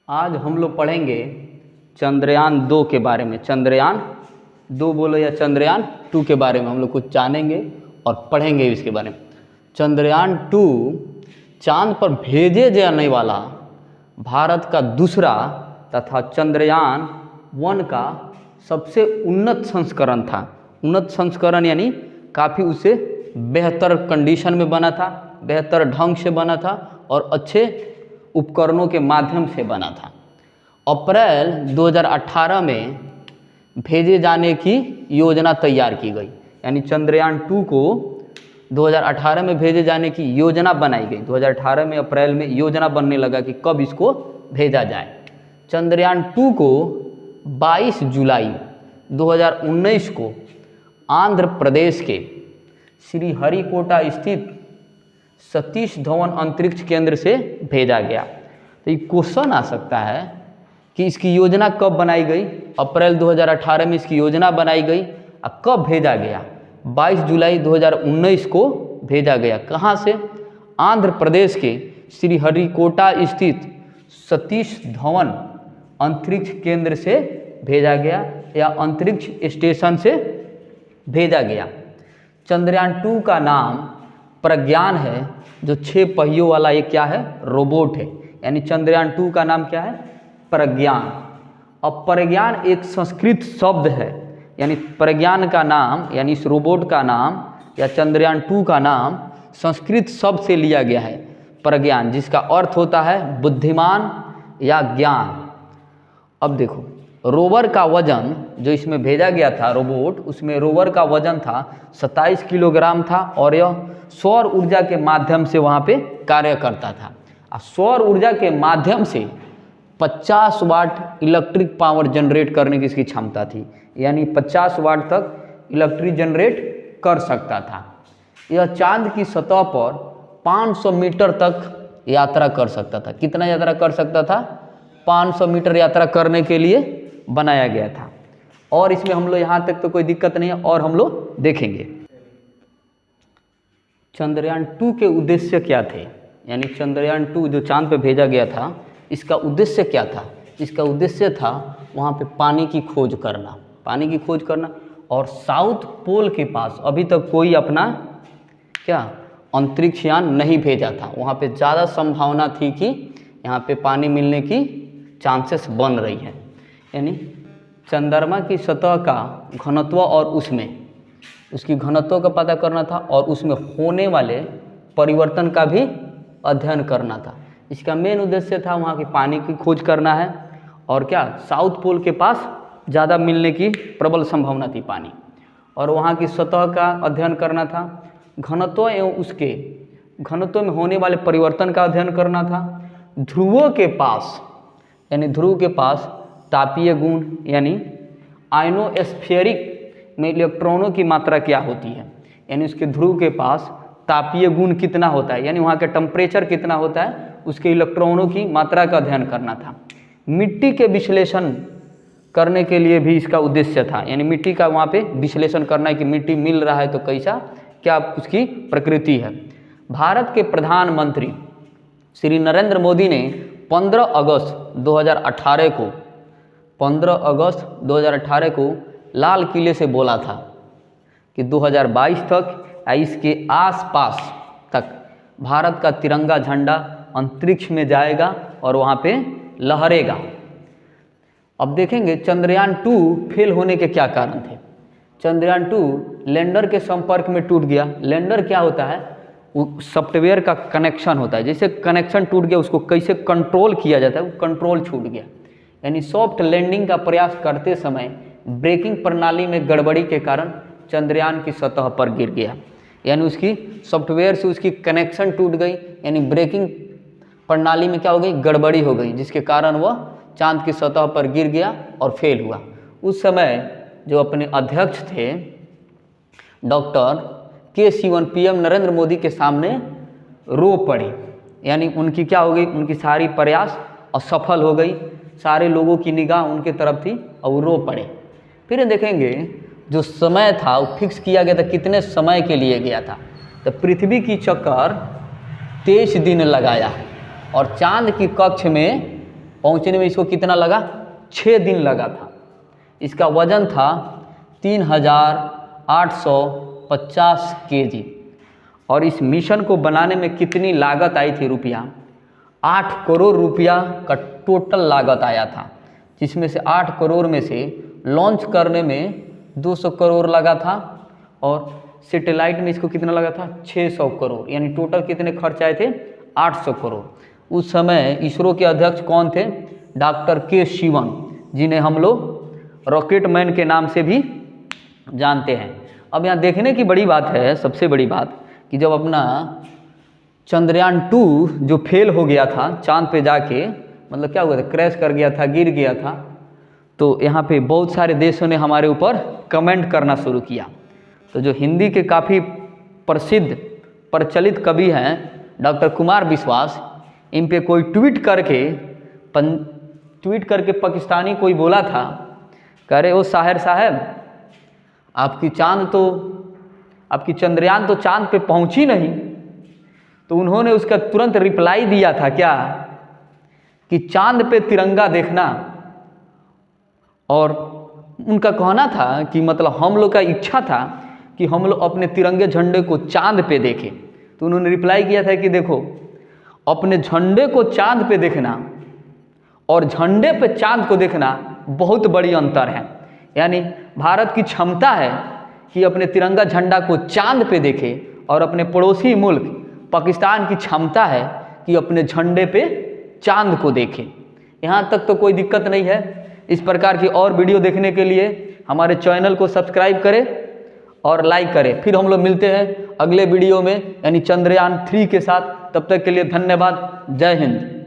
आज हम लोग पढ़ेंगे चंद्रयान 2 के बारे में। चंद्रयान 2 बोलो या चंद्रयान 2 के बारे में हम लोग कुछ जानेंगे और पढ़ेंगे इसके बारे में। चंद्रयान 2 चांद पर भेजे जाने वाला भारत का दूसरा तथा चंद्रयान 1 का सबसे उन्नत संस्करण था। उन्नत संस्करण यानी काफ़ी उसे बेहतर कंडीशन में बना था, बेहतर ढंग से बना था और अच्छे उपकरणों के माध्यम से बना था। अप्रैल 2018 में भेजे जाने की योजना तैयार की गई, यानी चंद्रयान 2 को 2018 में भेजे जाने की योजना बनाई गई। 2018 में अप्रैल में योजना बनने लगा कि कब इसको भेजा जाए। चंद्रयान 2 को 22 जुलाई 2019 को आंध्र प्रदेश के श्रीहरिकोटा स्थित सतीश धवन अंतरिक्ष केंद्र से भेजा गया। तो ये क्वेश्चन आ सकता है कि इसकी योजना कब बनाई गई। अप्रैल 2018 में इसकी योजना बनाई गई और कब भेजा गया। 22 जुलाई 2019 को भेजा गया। कहाँ से? आंध्र प्रदेश के श्रीहरिकोटा स्थित सतीश धवन अंतरिक्ष केंद्र से भेजा गया या अंतरिक्ष स्टेशन से भेजा गया। चंद्रयान 2 का नाम प्रज्ञान है, जो 6 पहियों वाला ये क्या है? रोबोट है। यानी चंद्रयान 2 का नाम क्या है? प्रज्ञान। अब प्रज्ञान एक संस्कृत शब्द है, यानी प्रज्ञान का नाम यानी इस रोबोट का नाम या चंद्रयान 2 का नाम संस्कृत शब्द से लिया गया है, प्रज्ञान, जिसका अर्थ होता है बुद्धिमान या ज्ञान। अब देखो, रोवर का वजन जो इसमें भेजा गया था रोबोट, उसमें रोवर का वजन था 27 किलोग्राम था और यह सौर ऊर्जा के माध्यम से वहाँ पे कार्य करता था। और सौर ऊर्जा के माध्यम से 50 वाट इलेक्ट्रिक पावर जनरेट करने की इसकी क्षमता थी, यानी 50 वाट तक इलेक्ट्रिक जनरेट कर सकता था। यह चांद की सतह पर 500 मीटर तक यात्रा कर सकता था। कितना यात्रा कर सकता था? 500 मीटर यात्रा करने के लिए बनाया गया था। और इसमें हम लोग यहाँ तक तो कोई दिक्कत नहीं है और हम लोग देखेंगे चंद्रयान 2 के उद्देश्य क्या थे। यानी चंद्रयान 2 जो चांद पे भेजा गया था, इसका उद्देश्य क्या था? इसका उद्देश्य था वहाँ पे पानी की खोज करना, पानी की खोज करना। और साउथ पोल के पास अभी तक कोई अपना क्या अंतरिक्ष यान नहीं भेजा था। वहाँ पे ज़्यादा संभावना थी कि यहाँ पे पानी मिलने की चांसेस बन रही है। यानी चंद्रमा की सतह का घनत्व और उसकी घनत्व का पता करना था और उसमें होने वाले परिवर्तन का भी अध्ययन करना था। इसका मेन उद्देश्य था वहाँ की पानी की खोज करना है और क्या साउथ पोल के पास ज़्यादा मिलने की प्रबल संभावना थी पानी, और वहाँ की सतह का अध्ययन करना था। घनत्व एवं उसके घनत्व में होने वाले परिवर्तन का अध्ययन करना था। ध्रुवों के पास यानी ध्रुव के पास तापीय गुण यानी आयनोस्फेरिक में इलेक्ट्रॉनों की मात्रा क्या होती है, यानी उसके ध्रुव के पास तापीय गुण कितना होता है, यानी वहाँ का टेम्परेचर कितना होता है, उसके इलेक्ट्रॉनों की मात्रा का अध्ययन करना था। मिट्टी के विश्लेषण करने के लिए भी इसका उद्देश्य था, यानी मिट्टी का वहाँ पे विश्लेषण करना है कि मिट्टी मिल रहा है तो कैसा क्या उसकी प्रकृति है। भारत के प्रधानमंत्री श्री नरेंद्र मोदी ने 15 अगस्त 2018 को लाल किले से बोला था कि 2022 तक या इसके आसपास तक भारत का तिरंगा झंडा अंतरिक्ष में जाएगा और वहाँ पे लहरेगा। अब देखेंगे चंद्रयान 2 फेल होने के क्या कारण थे। चंद्रयान 2 लैंडर के संपर्क में टूट गया। लैंडर क्या होता है? वो सॉफ्टवेयर का कनेक्शन होता है। जैसे कनेक्शन टूट गया, उसको कैसे कंट्रोल किया जाता है, वो कंट्रोल छूट गया। यानी सॉफ्ट लैंडिंग का प्रयास करते समय ब्रेकिंग प्रणाली में गड़बड़ी के कारण चंद्रयान की सतह पर गिर गया। यानी उसकी सॉफ्टवेयर से उसकी कनेक्शन टूट गई, यानी ब्रेकिंग प्रणाली में क्या हो गई? गड़बड़ी हो गई, जिसके कारण वह चांद की सतह पर गिर गया और फेल हुआ। उस समय जो अपने अध्यक्ष थे डॉक्टर के सिवन पीएम नरेंद्र मोदी के सामने रो पड़े। यानी उनकी क्या हो गई? उनकी सारी प्रयास असफल हो गई, सारे लोगों की निगाह उनके तरफ थी और वो रो पड़े। फिर देखेंगे जो समय था वो फिक्स किया गया था, कितने समय के लिए गया था। तो पृथ्वी की चक्कर 23 दिन लगाया और चांद की कक्ष में पहुंचने में इसको कितना लगा, 6 दिन लगा था। इसका वजन था 3850 kg। और इस मिशन को बनाने में कितनी लागत आई थी रुपया, 8 करोड़ रुपया का टोटल लागत आया था, जिसमें से 8 करोड़ में से लॉन्च करने में 200 करोड़ लगा था और सैटेलाइट में इसको कितना लगा था, 600 करोड़, यानी टोटल कितने खर्च आए थे, 800 करोड़। उस समय इसरो के अध्यक्ष कौन थे, डॉक्टर के शिवन, जिन्हें हम लोग रॉकेट मैन के नाम से भी जानते हैं। अब यहाँ देखने की बड़ी बात है, सबसे बड़ी बात, कि जब अपना चंद्रयान 2 जो फेल हो गया था चांद पे जाके, मतलब क्या हुआ था, क्रैश कर गया था, गिर गया था, तो यहाँ पे बहुत सारे देशों ने हमारे ऊपर कमेंट करना शुरू किया। तो जो हिंदी के काफ़ी प्रसिद्ध प्रचलित कवि हैं डॉक्टर कुमार विश्वास, इन पे कोई ट्वीट करके पाकिस्तानी कोई बोला था, कह रहे ओ साहिर साहब, आपकी चंद्रयान तो चांद पे पहुंची नहीं। तो उन्होंने उसका तुरंत रिप्लाई दिया था क्या, कि चांद पे तिरंगा देखना। और उनका कहना था कि मतलब हम लोग का इच्छा था कि हम लोग अपने तिरंगे झंडे को चांद पे देखें। तो उन्होंने रिप्लाई किया था कि देखो, अपने झंडे को चांद पे देखना और झंडे पे चांद को देखना बहुत बड़ी अंतर है। यानी भारत की क्षमता है कि अपने तिरंगा झंडा को चांद पे देखे, और अपने पड़ोसी मुल्क पाकिस्तान की क्षमता है कि अपने झंडे पे चांद को देखे। यहाँ तक तो कोई दिक्कत नहीं है। इस प्रकार की और वीडियो देखने के लिए हमारे चैनल को सब्सक्राइब करें और लाइक करें। फिर हम लोग मिलते हैं अगले वीडियो में, यानी चंद्रयान 3 के साथ। तब तक के लिए धन्यवाद। जय हिंद।